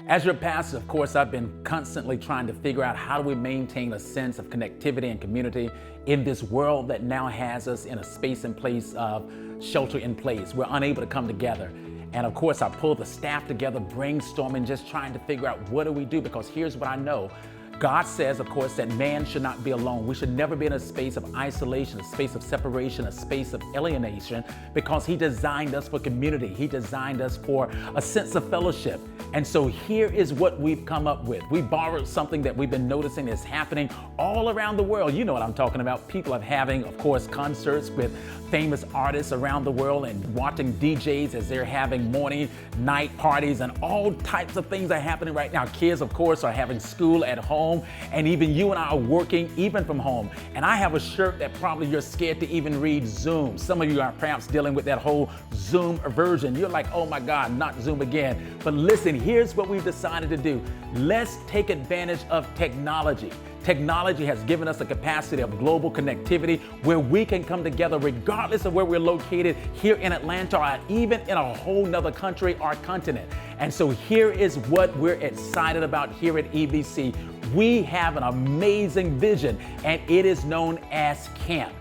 As your pastor, of course, I've been constantly trying to figure out how do we maintain a sense of connectivity and community in this world that now has us in a space and place of shelter in place. We're unable to come together. And of course, I pulled the staff together, brainstorming, just trying to figure out what do we do, because here's what I know. God says, of course, that man should not be alone. We should never be in a space of isolation, a space of separation, a space of alienation, because He designed us for community. He designed us for a sense of fellowship. And so here is what we've come up with. We borrowed something that we've been noticing is happening all around the world. You know what I'm talking about. People are having, of course, concerts with famous artists around the world and watching DJs as they're having morning, night parties, and all types of things are happening right now. Kids, of course, are having school at home, and even you and I are working even from home. And I have a shirt that probably you're scared to even read Zoom. Some of you are perhaps dealing with that whole Zoom aversion. You're like, oh my God, not Zoom again. But listen, here's what we've decided to do. Let's take advantage of technology. Technology has given us the capacity of global connectivity where we can come together regardless of where we're located here in Atlanta or even in a whole nother country or continent. And so here is what we're excited about here at EBC. We have an amazing vision, and it is known as CAMP.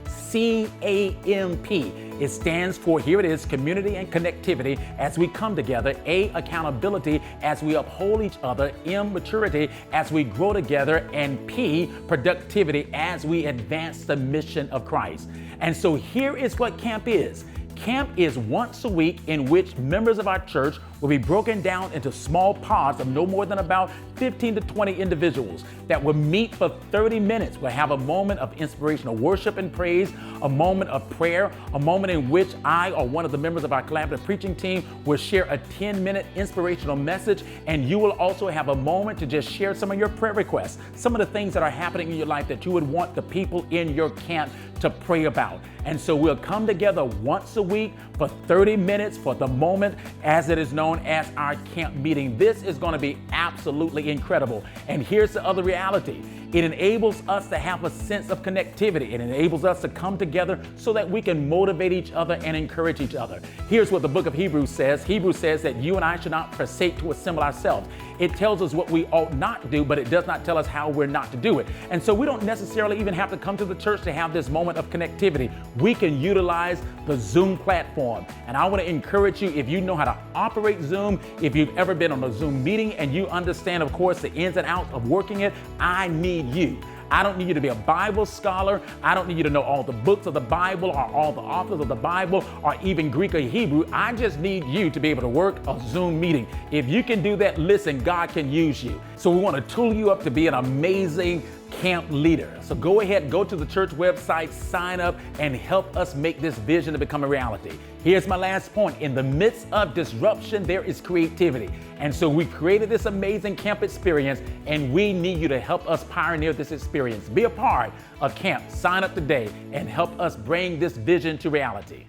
C-A-M-P. It stands for, here it is, community and connectivity as we come together. A, accountability as we uphold each other. M, maturity as we grow together. And P, productivity as we advance the mission of Christ. And so here is what camp is. Camp is once a week in which members of our church will be broken down into small pods of no more than about 15 to 20 individuals that will meet for 30 minutes. We'll have a moment of inspirational worship and praise, a moment of prayer, a moment in which I or one of the members of our collaborative preaching team will share a 10-minute inspirational message, and you will also have a moment to just share some of your prayer requests, some of the things that are happening in your life that you would want the people in your camp to pray about. And so we'll come together once a week for 30 minutes for the moment, as it is known as our camp meeting. This is going to be absolutely incredible. And here's the other reality. It enables us to have a sense of connectivity. It enables us to come together so that we can motivate each other and encourage each other. Here's what the book of Hebrews says. Hebrews says that you and I should not forsake to assemble ourselves. It tells us what we ought not do, but it does not tell us how we're not to do it. And so we don't necessarily even have to come to the church to have this moment of connectivity. We can utilize the Zoom platform. And I want to encourage you, if you know how to operate Zoom, if you've ever been on a Zoom meeting and you understand, of course, the ins and outs of working it, I need you. I don't need you to be a Bible scholar. I don't need you to know all the books of the Bible or all the authors of the Bible or even Greek or Hebrew. I just need you to be able to work a Zoom meeting. If you can do that, listen, God can use you. So we want to tool you up to be an amazing camp leader. So go ahead, go to the church website, sign up, and help us make this vision to become a reality. Here's my last point. In the midst of disruption, there is creativity. And so we created this amazing camp experience, and we need you to help us pioneer this experience. Be a part of camp. Sign up today and help us bring this vision to reality.